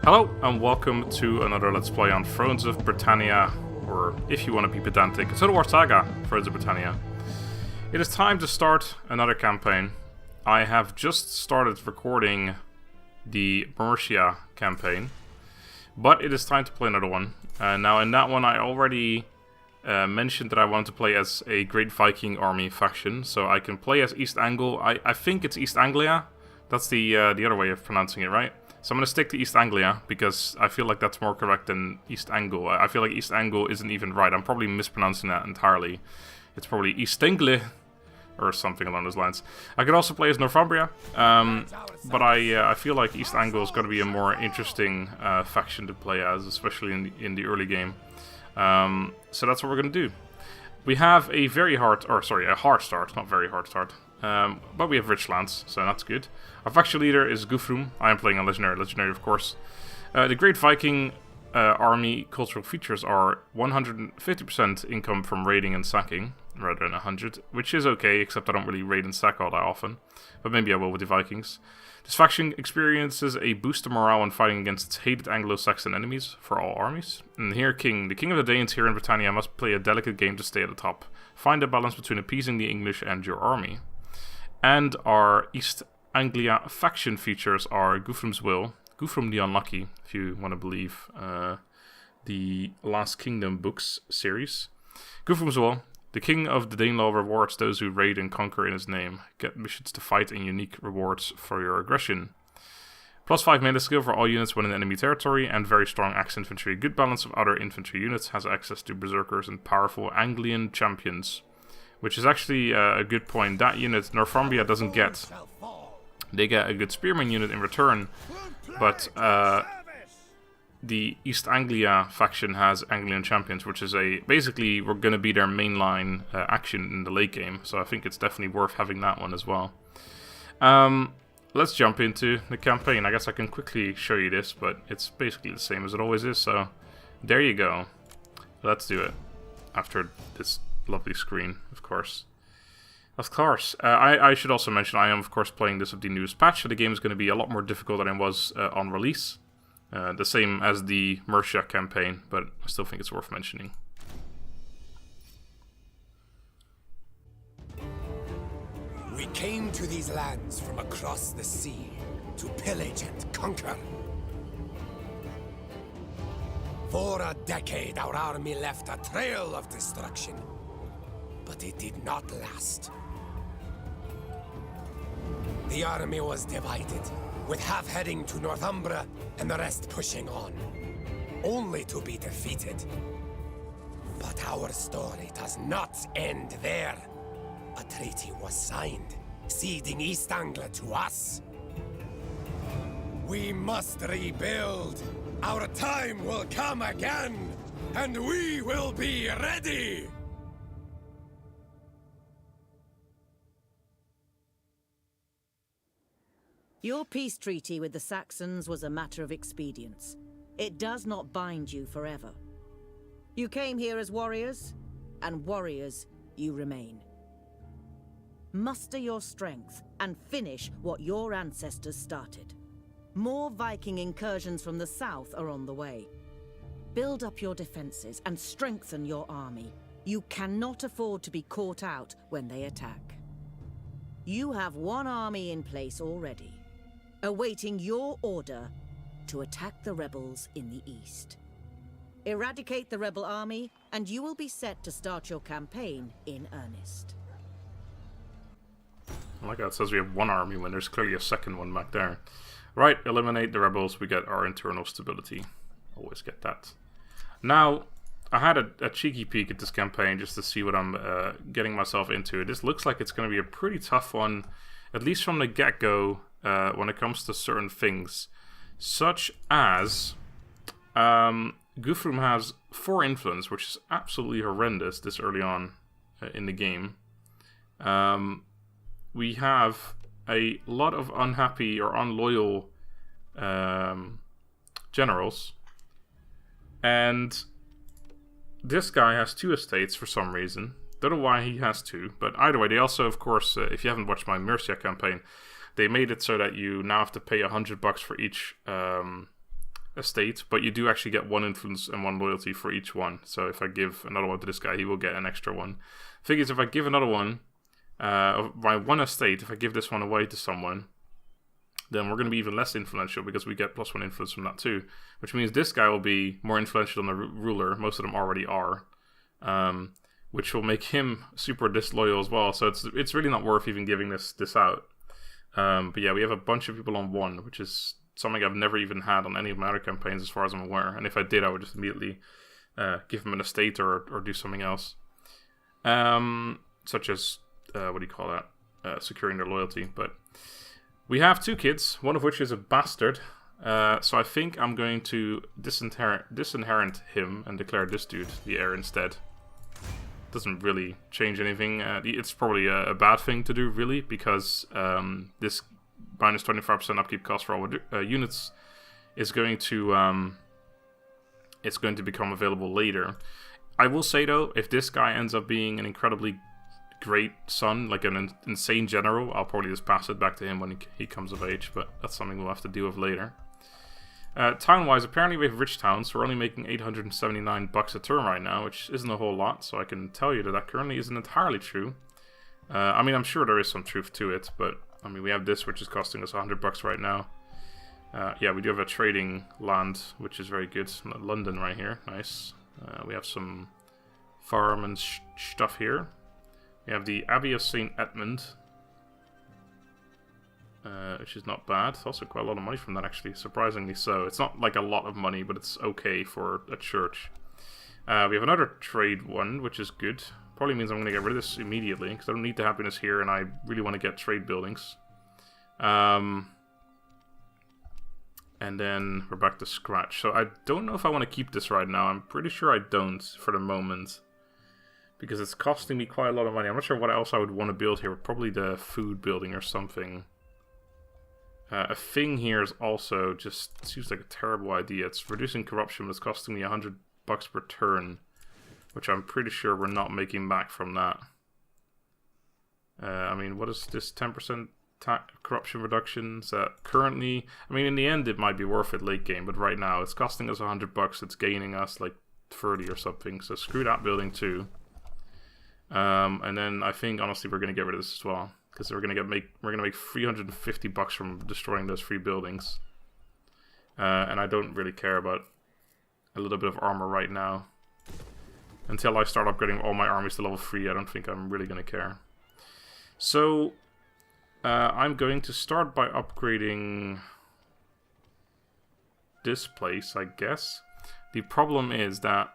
Hello and welcome to another Let's Play on Thrones of Britannia, or if you want to be pedantic, Total War Saga, Thrones of Britannia. It is time to start another campaign. I have just started recording the Mercia campaign, but it is time to play another one. Now in that one I already mentioned that I wanted to play as a Great Viking Army faction, so I can play as East Engle. I think it's East Anglia. That's the other way of pronouncing it, right? So I'm going to stick to East Anglia, because I feel like that's more correct than East Engle. I feel like East Engle isn't even right. I'm probably mispronouncing that entirely. It's probably East Engle, or something along those lines. I could also play as Northumbria, but I feel like East Engle is going to be a more interesting faction to play as, especially in the early game. So that's what we're going to do. We have a hard start, not very hard start. But we have rich lands, so that's good. Our faction leader is Guthrum. I am playing a legendary of course. The Great Viking Army cultural features are 150% income from raiding and sacking, rather than 100, which is okay, except I don't really raid and sack all that often. But maybe I will with the Vikings. This faction experiences a boost of morale when fighting against its hated Anglo-Saxon enemies for all armies. And here, the King of the Danes here in Britannia must play a delicate game to stay at the top. Find a balance between appeasing the English and your army. And our East Anglia faction features are Guthrum's Will, Guthrum the Unlucky, if you want to believe the Last Kingdom books series. Guthrum's Will, the King of the Danelaw rewards those who raid and conquer in his name. Get missions to fight and unique rewards for your aggression. +5 melee skill for all units when in enemy territory, and very strong axe infantry. A good balance of other infantry units, has access to berserkers and powerful Anglian champions. Which is actually a good point. That unit Northumbria doesn't get. They get a good spearman unit in return, but the East Anglia faction has Anglian champions, which is basically we're going to be their mainline action in the late game. So I think it's definitely worth having that one as well. Let's jump into the campaign. I guess I can quickly show you this, but it's basically the same as it always is. So there you go. Let's do it after this lovely screen, of course. I should also mention I am, of course, playing this with the newest patch, so the game is going to be a lot more difficult than it was on release. The same as the Mercia campaign, but I still think it's worth mentioning. We came to these lands from across the sea to pillage and conquer. For a decade, our army left a trail of destruction. But it did not last. The army was divided, with half heading to Northumbria and the rest pushing on, only to be defeated. But our story does not end there. A treaty was signed, ceding East Anglia to us. We must rebuild. Our time will come again, and we will be ready. Your peace treaty with the Saxons was a matter of expedience. It does not bind you forever. You came here as warriors, and warriors you remain. Muster your strength and finish what your ancestors started. More Viking incursions from the south are on the way. Build up your defenses and strengthen your army. You cannot afford to be caught out when they attack. You have one army in place already, awaiting your order to attack the rebels in the east. Eradicate the rebel army, and you will be set to start your campaign in earnest. I like how it says we have one army when there's clearly a second one back there. Right, eliminate the rebels, we get our internal stability. Always get that. Now, I had a cheeky peek at this campaign just to see what I'm getting myself into. This looks like it's going to be a pretty tough one, at least from the get-go, when it comes to certain things. Such as, Guthrum has 4 influence, which is absolutely horrendous this early on in the game. We have a lot of unhappy or unloyal generals. And this guy has 2 estates for some reason. Don't know why he has 2, but either way, they also, of course, if you haven't watched my Mercia campaign, they made it so that you now have to pay $100 for each estate, but you do actually get 1 influence and 1 loyalty for each one. So if I give another one to this guy, he will get an extra one. Figures if I give another one, of my 1 estate, if I give this one away to someone, then we're going to be even less influential because we get +1 influence from that too. Which means this guy will be more influential than the ruler. Most of them already are. Which will make him super disloyal as well. So it's really not worth even giving this out. But yeah, we have a bunch of people on 1, which is something I've never even had on any of my other campaigns as far as I'm aware. And if I did, I would just immediately give him an estate or do something else. Such as, securing their loyalty. But we have 2 kids, one of which is a bastard. So I think I'm going to disinherit him and declare this dude the heir instead. Doesn't really change anything. It's probably a bad thing to do, really, because this minus 25% upkeep cost for all units is going to become available later. I will say though, if this guy ends up being an incredibly great son, like an insane general, I'll probably just pass it back to him when he comes of age, but that's something we'll have to deal with later. Town-wise, apparently we have rich towns, so we're only making $879 a turn right now, which isn't a whole lot, so I can tell you that currently isn't entirely true. I mean, I'm sure there is some truth to it, but, I mean, we have this, which is costing us $100 right now. Yeah, we do have a trading land, which is very good. London right here, nice. We have some farm and stuff here. We have the Abbey of St. Edmund, which is not bad. Also quite a lot of money from that, actually, surprisingly so. It's not like a lot of money, but it's okay for a church. We have another trade one, which is good. Probably means I'm going to get rid of this immediately, because I don't need the happiness here, and I really want to get trade buildings. And then we're back to scratch. So I don't know if I want to keep this right now. I'm pretty sure I don't for the moment, because it's costing me quite a lot of money. I'm not sure what else I would want to build here. Probably the food building or something. A thing here is also just seems like a terrible idea. It's reducing corruption, but it's costing me $100 per turn, which I'm pretty sure we're not making back from that. I mean, what is this 10% corruption reductions? Currently, I mean, in the end, it might be worth it late game, but right now, it's costing us $100. It's gaining us like 30 or something. So screw that building too. And then I think honestly we're going to get rid of this as well, because we're gonna make $350 from destroying those 3 buildings, and I don't really care about a little bit of armor right now. Until I start upgrading all my armies to level 3, I don't think I'm really gonna care. So I'm going to start by upgrading this place, I guess. The problem is that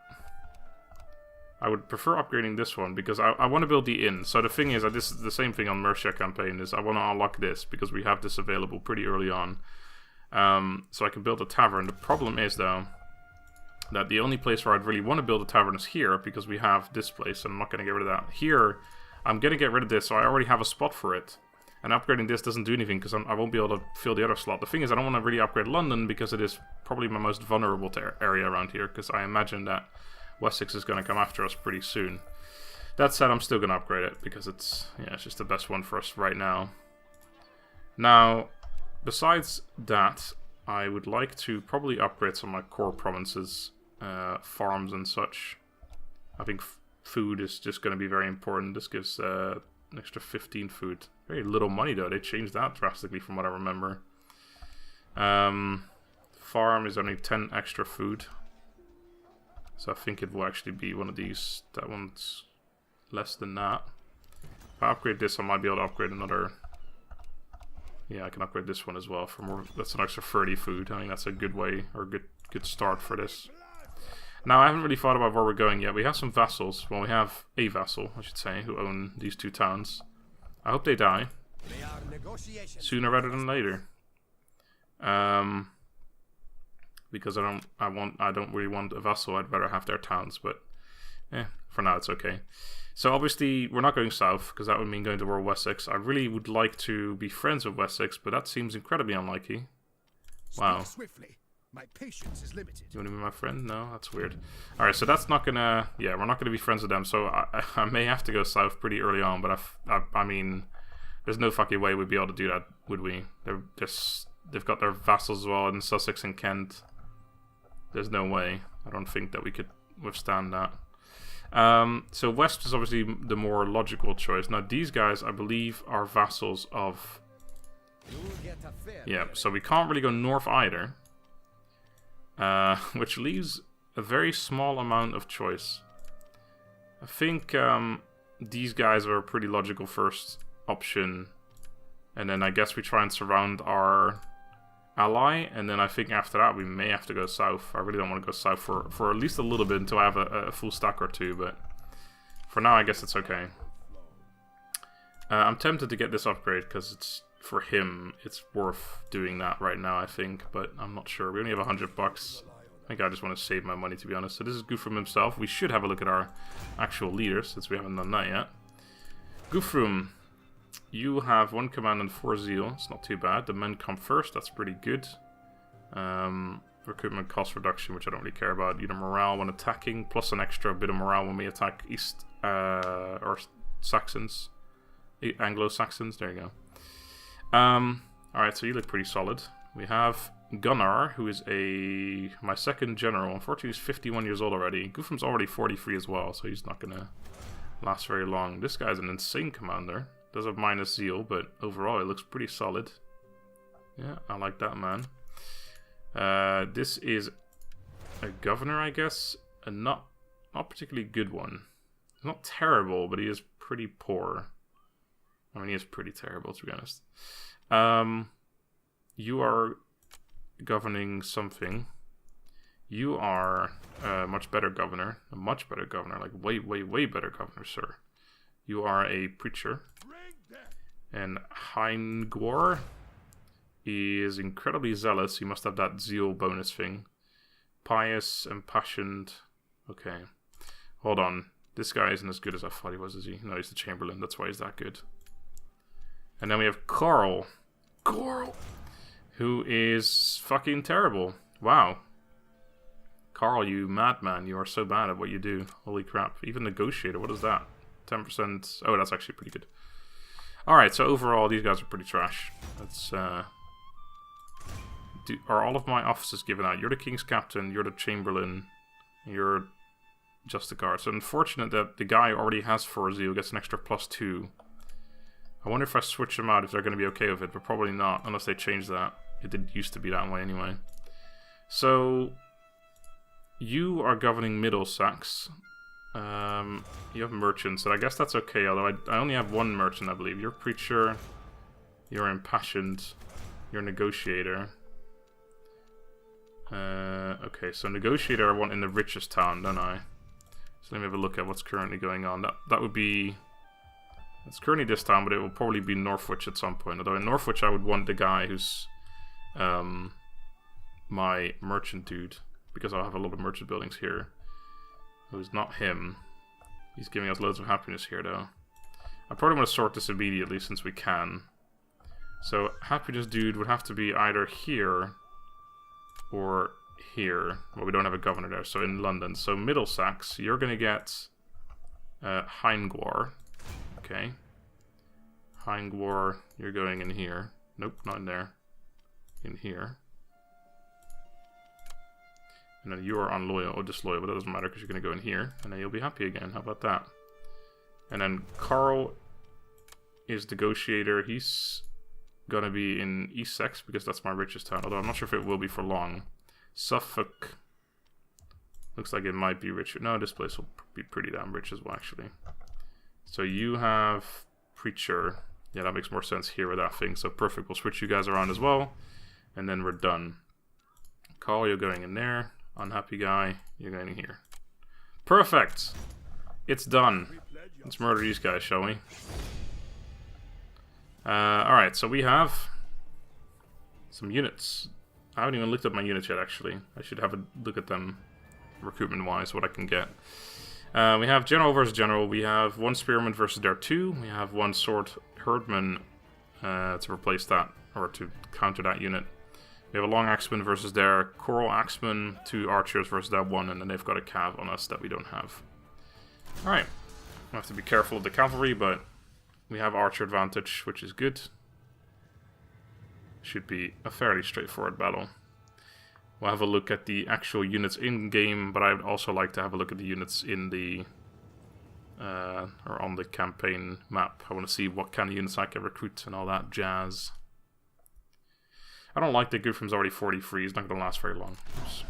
I would prefer upgrading this one, because I want to build the inn. So the thing is, this is the same thing on Mercia campaign, is I want to unlock this, because we have this available pretty early on. So I can build a tavern. The problem is, though, that the only place where I'd really want to build a tavern is here, because we have this place, and I'm not going to get rid of that. Here, I'm going to get rid of this, so I already have a spot for it. And upgrading this doesn't do anything, because I won't be able to fill the other slot. The thing is, I don't want to really upgrade London, because it is probably my most vulnerable area around here, because I imagine that Wessex is going to come after us pretty soon. That said, I'm still going to upgrade it, because it's just the best one for us right now. Now, besides that, I would like to probably upgrade some of my core provinces, farms and such. I think food is just going to be very important. This gives an extra 15 food. Very little money, though. They changed that drastically from what I remember. Farm is only 10 extra food. So I think it will actually be one of these. That one's less than that. If I upgrade this, I might be able to upgrade another. Yeah, I can upgrade this one as well for more. That's an extra 30 food. I think that's a good way, or good start for this. Now, I haven't really thought about where we're going yet. We have some vassals. Well, we have a vassal, I should say, who own these 2 towns. I hope they die sooner rather than later. Because I don't really want a vassal. I'd rather have their towns, but for now it's okay. So obviously we're not going south, because that would mean going to war with Wessex. I really would like to be friends with Wessex, but that seems incredibly unlikely. Wow. Swiftly. My patience is limited. You want to be my friend? No, that's weird. All right, so that's not gonna. Yeah, we're not gonna be friends with them. So I may have to go south pretty early on, but I mean, there's no fucking way we'd be able to do that, would we? They've got their vassals as well in Sussex and Kent. There's no way. I don't think that we could withstand that. So west is obviously the more logical choice. Now these guys, I believe, are vassals of... Yeah, so we can't really go north either. Which leaves a very small amount of choice. I think these guys are a pretty logical first option. And then I guess we try and surround our ally. And then I think after that we may have to go south. I really don't want to go south for at least a little bit until I have a full stack or two. But for now I guess it's okay. I'm tempted to get this upgrade because it's... For him, it's worth doing that right now, I think, but I'm not sure. We only have $100. I think I just want to save my money, to be honest. So this is Guthrum himself. We should have a look at our actual leaders, since we haven't done that yet. Guthrum, you have 1 command and 4 zeal. It's not too bad. The men come first. That's pretty good. Recruitment cost reduction, which I don't really care about. Either morale when attacking, plus an extra bit of morale when we attack East or Saxons, Anglo-Saxons. There you go. Alright, so you look pretty solid. We have Gunnar, who is my second general. Unfortunately, he's 51 years old already. Guthrum's already 43 as well, so he's not gonna last very long. This guy's an insane commander. Does have minus zeal, but overall, it looks pretty solid. Yeah, I like that, man. This is a governor, I guess. A not particularly good one. He's not terrible, but he is pretty poor. I mean, he is pretty terrible, to be honest. You are governing something. You are a much better governor. A much better governor. Like, way, way, way better governor, sir. You are a preacher. And Heingwar is incredibly zealous. He must have that zeal bonus thing. Pious, impassioned. Okay. Hold on. This guy isn't as good as I thought he was, is he? No, he's the Chamberlain. That's why he's that good. And then we have Carl, who is fucking terrible. Wow. Carl, you madman, you are so bad at what you do. Holy crap. Even Negotiator, what is that? 10%. Oh, that's actually pretty good. Alright, so overall, these guys are pretty trash. That's, are all of my offices given out? You're the King's Captain, you're the Chamberlain, you're just the guard. So unfortunate that the guy who already has 4 zeal gets an extra +2. I wonder if I switch them out if they're going to be okay with it, but probably not, unless they change that. It did used to be that way anyway. So, you are governing Middlesex. You have merchants, and I guess that's okay, although I only have 1 merchant, I believe. You're preacher, you're impassioned, you're negotiator. Okay, so negotiator I want in the richest town, don't I? So let me have a look at what's currently going on. That would be... It's currently this town, but it will probably be Northwich at some point. Although in Northwich I would want the guy who's my merchant dude, because I'll have a lot of merchant buildings here. Who's not him. He's giving us loads of happiness here, though. I probably want to sort this immediately, since we can. So, happiness dude would have to be either here or here. Well, we don't have a governor there, so in London. So, Middlesex, you're going to get Heingwar. Okay. Heingwar, you're going in here. Nope, not in there. In here. And then you are unloyal or disloyal, but that doesn't matter because you're going to go in here. And then you'll be happy again. How about that? And then Carl is negotiator. He's going to be in Essex because that's my richest town. Although I'm not sure if it will be for long. Suffolk. Looks like it might be richer. No, this place will be pretty damn rich as well, actually. So you have preacher. Yeah, that makes more sense here with that thing. So perfect. We'll switch you guys around as well. And then we're done. Carl, you're going in there. Unhappy guy, you're going in here. Perfect! It's done. Let's murder these guys, shall we? Alright, so we have some units. I haven't even looked at my units yet, actually. I should have a look at them recruitment-wise, what I can get. We have general versus general. We have 1 spearman versus their 2. We have 1 sword herdman to replace that, or to counter that unit. We have a long axeman versus their coral axeman, 2 archers versus that 1, and then they've got a cav on us that we don't have. Alright, we have to be careful of the cavalry, but we have archer advantage, which is good. Should be a fairly straightforward battle. We'll have a look at the actual units in-game, but I'd also like to have a look at the units in the... or on the campaign map. I want to see what kind of units I can recruit and all that jazz. I don't like that Guthrum's already 43. He's not going to last very long. Oops.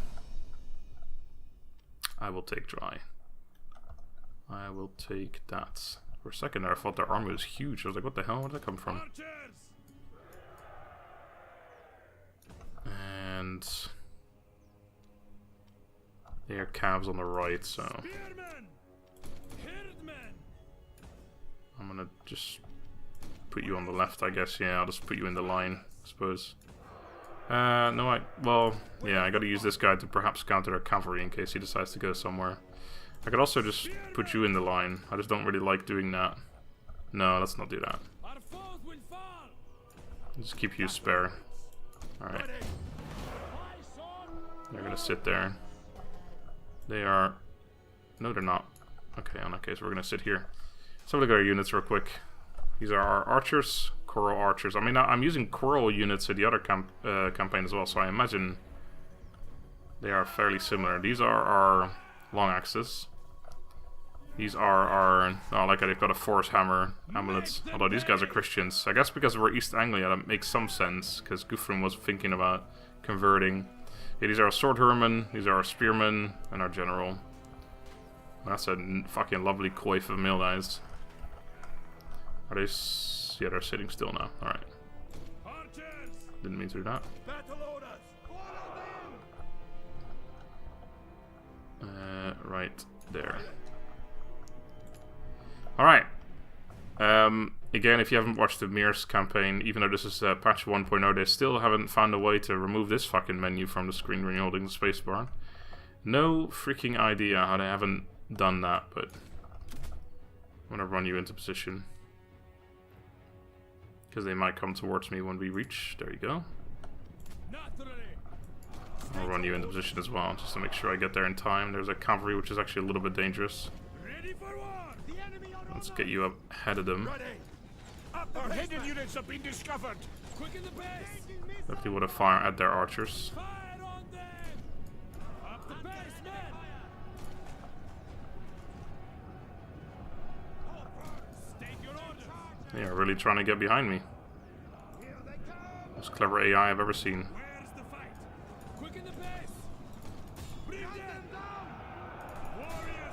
I will take dry. I will take that. For a second there, I thought their army was huge. I was like, what the hell? Where did that come from? And... they are calves on the right, so... I'm gonna just put you on the left, I guess. Yeah, I'll just put you in the line, I suppose. No, well, yeah, I gotta use this guy to perhaps counter a cavalry in case he decides to go somewhere. I could also just put you in the line. I just don't really like doing that. No, let's not do that. Just keep you spare. Alright. They're gonna sit there. They are... no, they're not. Okay, in that case, we're gonna sit here. Let's have a look at our units real quick. These are our archers. Coral archers. I mean, I'm using coral units in the other campaign as well, so I imagine they are fairly similar. These are our long axes. These are our... oh, like they've got a force hammer amulets. Although these guys are Christians. I guess because we're East Anglia, that makes some sense, because Guthrum was thinking about converting. Yeah, these are our sword hermen, these are our spearmen, and our general. That's a fucking lovely coif of male eyes. Are they... yeah, they're sitting still now. Alright. Didn't mean to do that. Right there. Alright. Again, if you haven't watched the Mir's campaign, even though this is patch 1.0, they still haven't found a way to remove this fucking menu from the screen when you're holding the spacebar. No freaking idea how they haven't done that, but I'm gonna run you into position. Because they might come towards me when we reach. There you go. I'll run you into position as well, just to make sure I get there in time. There's a cavalry, which is actually a little bit dangerous. Let's get you up ahead of them. Our hidden units have been discovered. Definitely want to fire at their archers. They are really trying to get behind me. Most clever AI I've ever seen.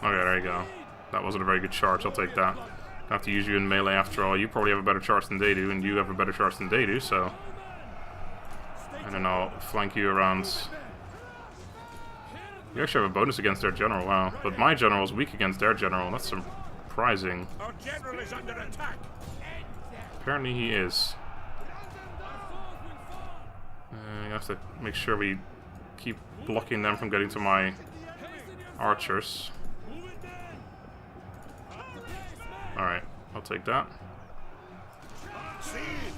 Okay, there you go. That wasn't a very good charge, I'll take that. I have to use you in melee after all. You probably have a better charge than they do, and you have a better charge than they do, so... and then I'll flank you around. You actually have a bonus against their general, wow. But my general is weak against their general, that's surprising. Our general is under attack. Apparently he is. You have to make sure we keep blocking them from getting to my archers. Alright, I'll take that.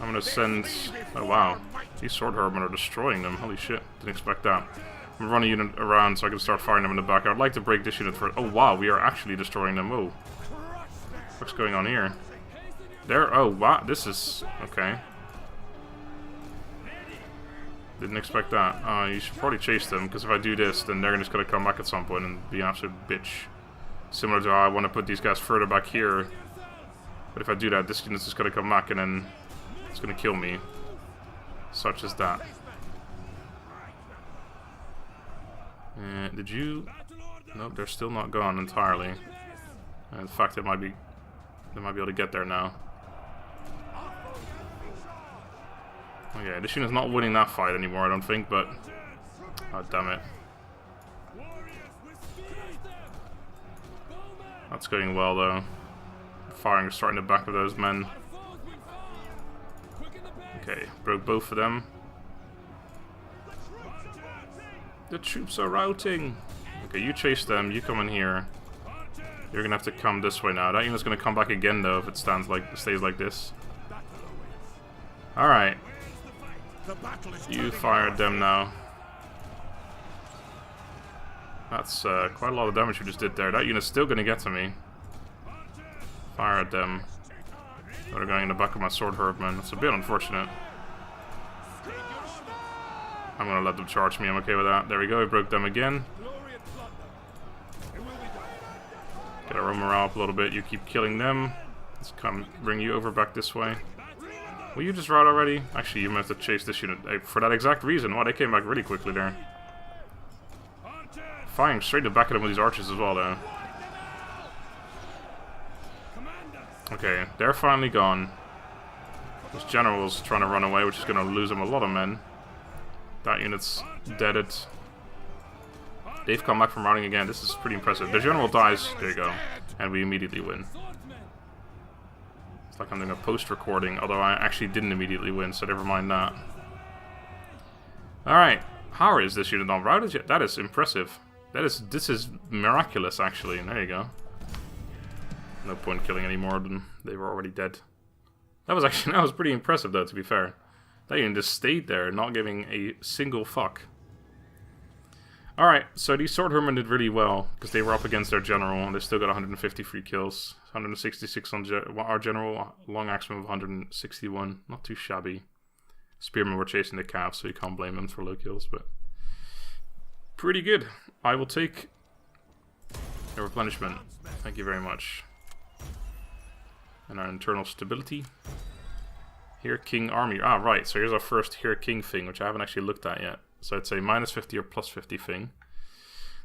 I'm gonna send... oh wow, these sword hermen are destroying them, holy shit, didn't expect that. I'm gonna run a unit around so I can start firing them in the back. I'd like to break this unit first. Oh wow, we are actually destroying them, whoa. What's going on here? There, oh wow, this is... okay. Didn't expect that. You should probably chase them, because if I do this, then they're just gonna come back at some point and be an absolute bitch. Similar to how I want to put these guys further back here. But if I do that, this unit's just gonna come back and then it's gonna kill me. Such as that. Did you... nope, they're still not gone entirely. In fact, they might be able to get there now. Okay, this unit's not winning that fight anymore, I don't think, but... oh, damn it. That's going well, though. Firing is starting the back of those men. Okay, broke both of them. The troops are routing! Okay, you chase them, you come in here. You're gonna have to come this way now. That unit's gonna come back again, though, if it stays like this. Alright. You fire at them now. That's quite a lot of damage we just did there. That unit's still gonna get to me. Fire at them. They're going in the back of my sword herb, man. That's a bit unfortunate. I'm gonna let them charge me. I'm okay with that. There we go. I broke them again. Get our morale up a little bit. You keep killing them. Let's come bring you over back this way. Will you just rout already? Actually, you might have to chase this unit for that exact reason. Wow, they came back really quickly there. Firing straight to the back of them with these archers as well, though. Okay, they're finally gone. This general's trying to run away, which is going to lose him a lot of men. That unit's deaded. They've come back from routing again. This is pretty impressive. The general dies. There you go. And we immediately win. It's like I'm doing a post-recording, although I actually didn't immediately win, so never mind that. Alright. How is this unit not routed yet? That is impressive. This is miraculous, actually. There you go. No point killing any more of them. They were already dead. That was pretty impressive, though, to be fair. That unit just stayed there, not giving a single fuck. Alright, so these sword hermen did really well, because they were up against their general, and they still got 150 free kills. 166 on our general, long axeman of 161. Not too shabby. Spearmen were chasing the calf, so you can't blame them for low kills, but pretty good. I will take a replenishment. Thank you very much. And our internal stability. Here, King Army. Ah, right. So here's our first Here King thing, which I haven't actually looked at yet. So I'd say -50 or +50 thing.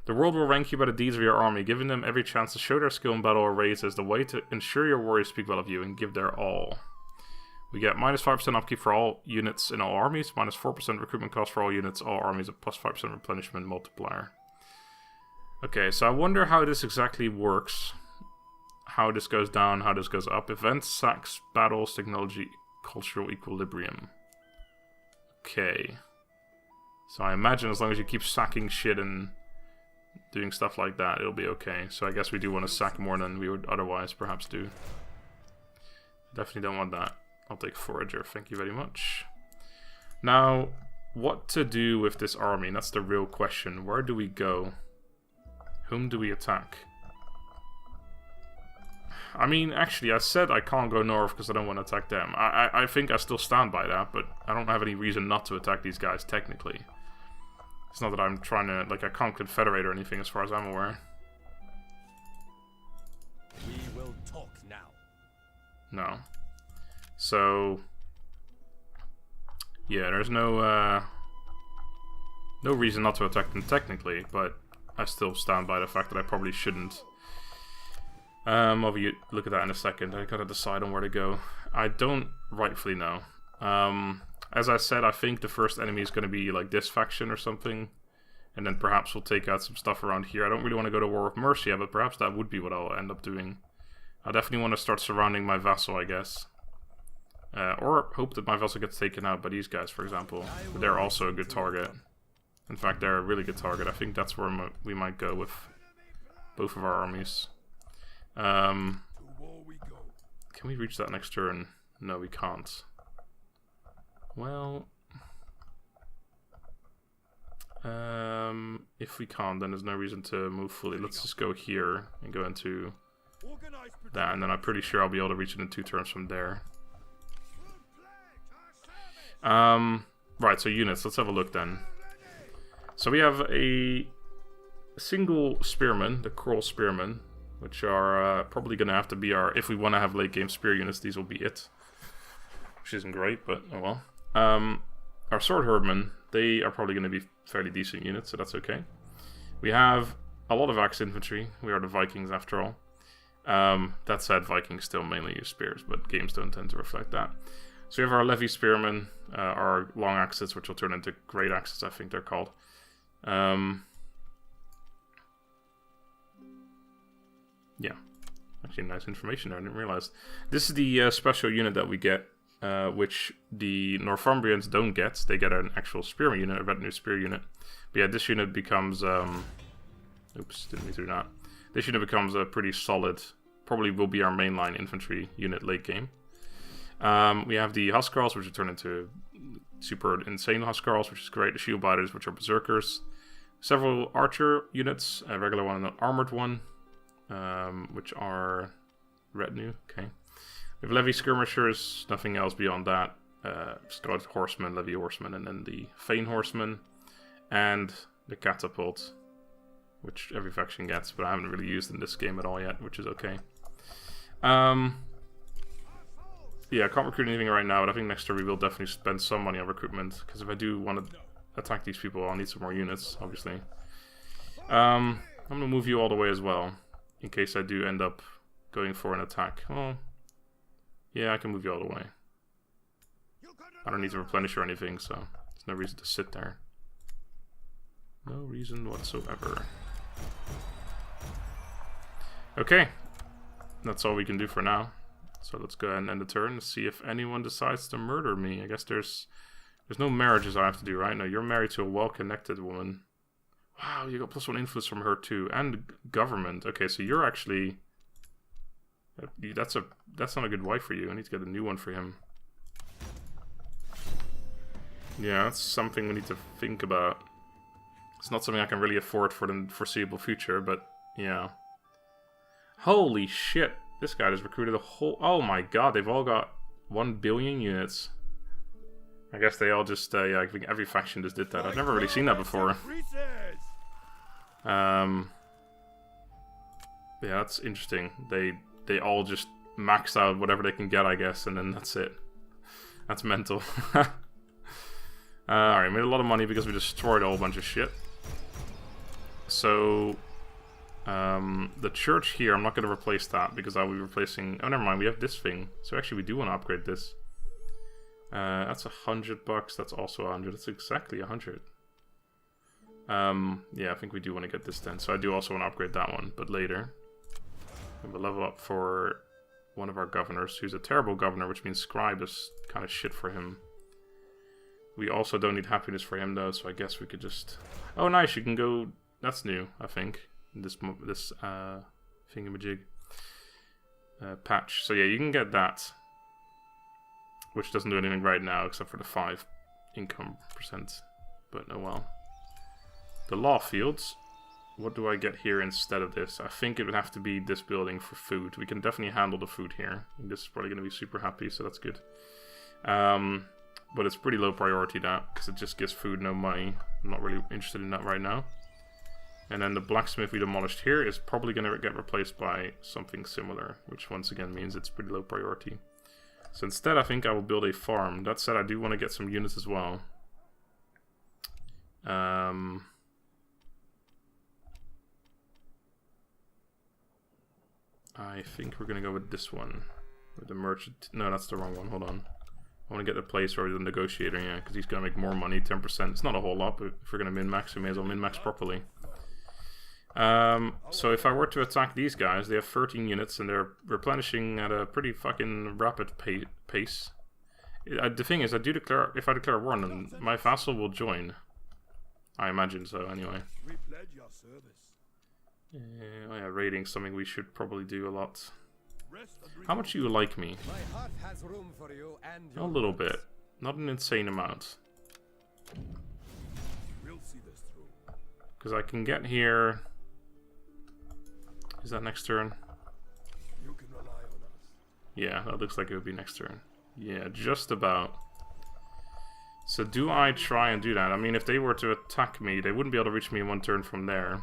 The world will rank you by the deeds of your army, giving them every chance to show their skill in battle or raids as the way to ensure your warriors speak well of you and give their all. We get -5% upkeep for all units in all armies, -4% recruitment cost for all units, all armies, a +5% replenishment multiplier. Okay, so I wonder how this exactly works. How this goes down, how this goes up. Events, sacks, battles, technology, cultural equilibrium. Okay. So I imagine as long as you keep sacking shit and doing stuff like that, it'll be okay. So I guess we do want to sack more than we would otherwise perhaps do. Definitely don't want that. I'll take Forager, thank you very much. Now, what to do with this army? That's the real question. Where do we go? Whom do we attack? I mean, actually, I said I can't go north because I don't want to attack them. I think I still stand by that, but I don't have any reason not to attack these guys, technically. It's not that I'm trying to, like, I can't confederate or anything as far as I'm aware. We will talk now. No. So, yeah, there's no reason not to attack them technically, but I still stand by the fact that I probably shouldn't. I'll look at that in a second. I gotta decide on where to go. I don't rightfully know. As I said, I think the first enemy is going to be like this faction or something, and then perhaps we'll take out some stuff around here. I don't really want to go to war with Mercia, but perhaps that would be what I'll end up doing. I definitely want to start surrounding my vassal, I guess. Or hope that my vassal gets taken out by these guys, for example. But they're also a good target. In fact, they're a really good target. I think that's where we might go with both of our armies. Can we reach that next turn? No, we can't. Well, if we can't, then there's no reason to move fully. Let's just go here and go into that, and then I'm pretty sure I'll be able to reach it in 2 turns from there. Right, so units. Let's have a look then. So we have a single spearman, the Coral Spearmen, which are probably going to have to be our... If we want to have late game spear units, these will be it. Which isn't great, but oh well. Our Sword Herdmen, they are probably going to be fairly decent units, so that's okay. We have a lot of axe infantry. We are the Vikings, after all. That said, Vikings still mainly use spears, but games don't tend to reflect that. So we have our Levy Spearmen, our long axes, which will turn into great axes, I think they're called. Yeah, actually nice information there, I didn't realize. This is the special unit that we get, which the Northumbrians don't get. They get an actual spearman unit, a retinue spear unit. But yeah, this unit becomes... oops, didn't mean to do that. This unit becomes a pretty solid, probably will be our mainline infantry unit late game. We have the Huskarls, which will turn into super insane Huskarls, which is great. The Shield Biters, which are Berserkers. Several archer units, a regular one and an armored one, which are retinue. Okay. We have Levy Skirmishers, nothing else beyond that. Scarlet Horseman, Levy Horseman, and then the Fane Horseman, and the Catapult, which every faction gets, but I haven't really used in this game at all yet, which is okay. Yeah, I can't recruit anything right now, but I think next turn we will definitely spend some money on recruitment, because if I do want to attack these people, I'll need some more units, obviously. I'm going to move you all the way as well, in case I do end up going for an attack. Well, yeah, I can move you all the way. I don't need to replenish or anything, so there's no reason to sit there. No reason whatsoever. Okay, that's all we can do for now. So let's go ahead and end the turn and see if anyone decides to murder me. I guess there's no marriages I have to do, right? No, you're married to a well-connected woman. Wow, you got +1 influence from her too, and government. Okay, so you're actually... That's not a good wife for you. I need to get a new one for him. Yeah, that's something we need to think about. It's not something I can really afford for the foreseeable future, but yeah. Holy shit. This guy just recruited a whole... Oh my god, they've all got 1 billion units. I guess they all just... yeah, I think every faction just did that. I've never really seen that before. Yeah, that's interesting. They all just max out whatever they can get, I guess, and then that's it. That's mental. Alright, made a lot of money because we destroyed a whole bunch of shit. So... the church here, I'm not going to replace that because I'll be replacing... Oh, never mind, we have this thing. So actually we do want to upgrade this. That's $100, that's also 100. That's exactly 100. Yeah, I think we do want to get this then. So I do also want to upgrade that one, but later. We have a level up for one of our governors, who's a terrible governor, which means scribe is kind of shit for him. We also don't need happiness for him though, so I guess we could just... Oh nice, you can go... That's new, I think. This thingamajig patch. So yeah, you can get that, which doesn't do anything right now except for the 5 income %. But oh well. The law fields. What do I get here instead of this? I think it would have to be this building for food. We can definitely handle the food here. This is probably going to be super happy, so that's good. But it's pretty low priority, that, because it just gives food, no money. I'm not really interested in that right now. And then the blacksmith we demolished here is probably going to get replaced by something similar, which once again means it's pretty low priority. So instead I think I will build a farm. That said, I do want to get some units as well. I think we're going to go with this one. With the merchant. No, that's the wrong one. Hold on. I want to get the place where the negotiator, yeah, because he's going to make more money, 10%. It's not a whole lot, but if we're going to min-max, we may as well min-max properly. So if I were to attack these guys, they have 13 units and they're replenishing at a pretty fucking rapid pace. The thing is, if I declare war on them, my vassal will join. I imagine so, anyway. Oh yeah, raiding something we should probably do a lot. How much do you like me? A little bit. Not an insane amount. Because I can get here... Is that next turn? Yeah, that looks like it would be next turn. Yeah, just about. So do I try and do that? I mean, if they were to attack me, they wouldn't be able to reach me in 1 turn from there.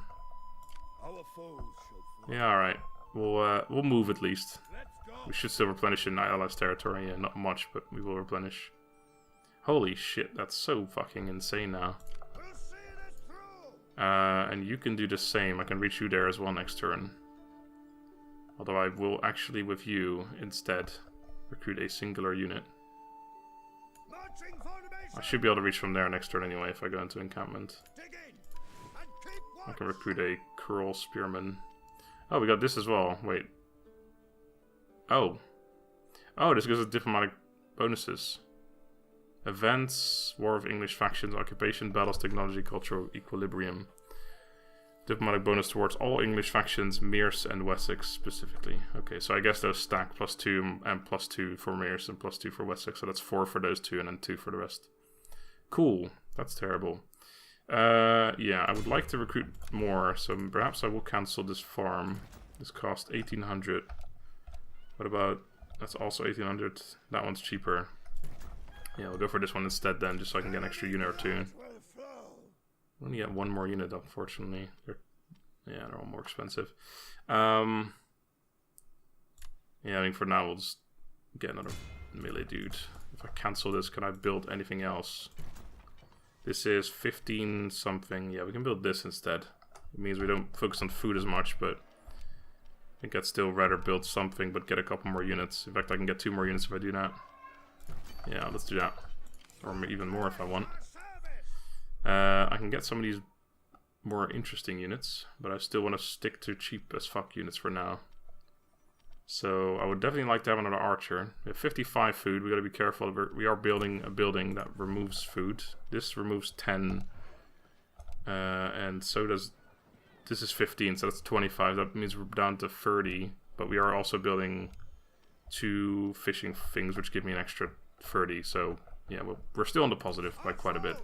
Yeah, alright. We'll move at least. We should still replenish in allies territory. Yeah, not much, but we will replenish. Holy shit, that's so fucking insane now. And you can do the same. I can reach you there as well next turn. Although I will actually, with you, instead, recruit a singular unit. I should be able to reach from there next turn anyway if I go into encampment. I can recruit a curl spearman. Oh, we got this as well. Wait. Oh. Oh, this gives us diplomatic bonuses. Events, War of English Factions, Occupation, Battles, Technology, Cultural Equilibrium. Diplomatic bonus towards all English factions, Mears and Wessex specifically. Okay, so I guess those stack +2 and +2 for Mears and +2 for Wessex. So that's 4 for those 2 and then 2 for the rest. Cool. That's terrible. Yeah, I would like to recruit more, so perhaps I will cancel this farm. This cost 1,800. What about... That's also 1,800. That one's cheaper. Yeah, we'll go for this one instead then, just so I can get an extra unit or two. We only get one more unit, unfortunately. They're all more expensive. Yeah, I mean, for now, we'll just get another melee dude. If I cancel this, can I build anything else? This is 15 something. Yeah, we can build this instead. It means we don't focus on food as much, but I think I'd still rather build something, but get a couple more units. In fact, I can get 2 more units if I do that. Yeah, let's do that. Or even more if I want. I can get some of these more interesting units, but I still want to stick to cheap as fuck units for now. So I would definitely like to have another archer. We have 55 food. We got to be careful. We are building a building that removes food. This removes 10, and so does. This is 15, so that's 25. That means we're down to 30. But we are also building 2 fishing things, which give me an extra 30. So yeah, we're still on the positive by quite a bit.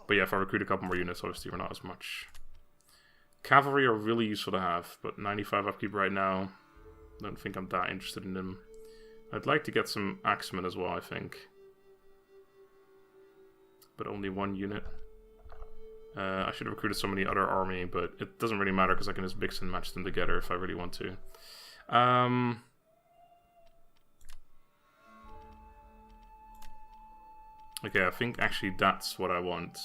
But yeah, if I recruit a couple more units, obviously we're not as much. Cavalry are really useful to have, but 95 upkeep right now. Don't think I'm that interested in them. I'd like to get some axemen as well, I think. But only 1 unit. I should have recruited some of the other army, but it doesn't really matter because I can just mix and match them together if I really want to. Okay, I think actually that's what I want.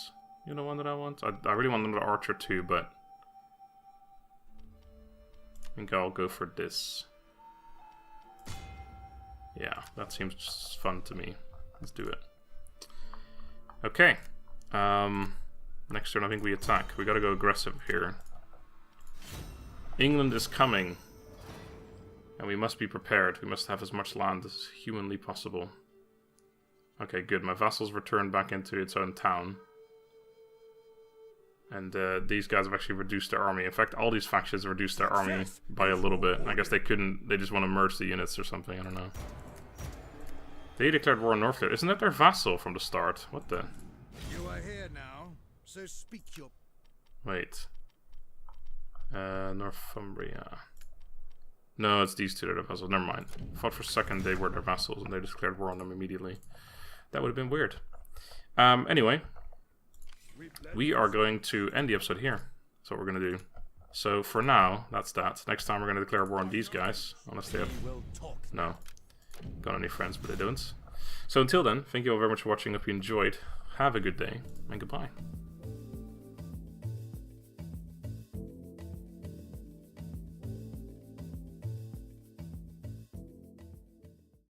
You know, one that I want? I really want another archer too, but I think I'll go for this. Yeah, that seems fun to me. Let's do it. Okay. Next turn I think we attack. We gotta go aggressive here. England is coming. And we must be prepared. We must have as much land as humanly possible. Okay, good. My vassals returned back into its own town. And these guys have actually reduced their army. In fact, all these factions reduced their army by a little bit. I guess they couldn't... They just want to merge the units or something. I don't know. They declared war on Norfolk. Isn't that their vassal from the start? What the... You are here now, so speak your... Wait. Northumbria. No, it's these two that are vassals. Never mind. Fought for a second, they were their vassals, and they declared war on them immediately. That would have been weird. Anyway, we are going to end the episode here. That's what we're going to do. So for now, that's that. Next time we're going to declare war on these guys. Unless they have... No. Got any friends, but they don't. So until then, thank you all very much for watching. Hope you enjoyed. Have a good day, and goodbye.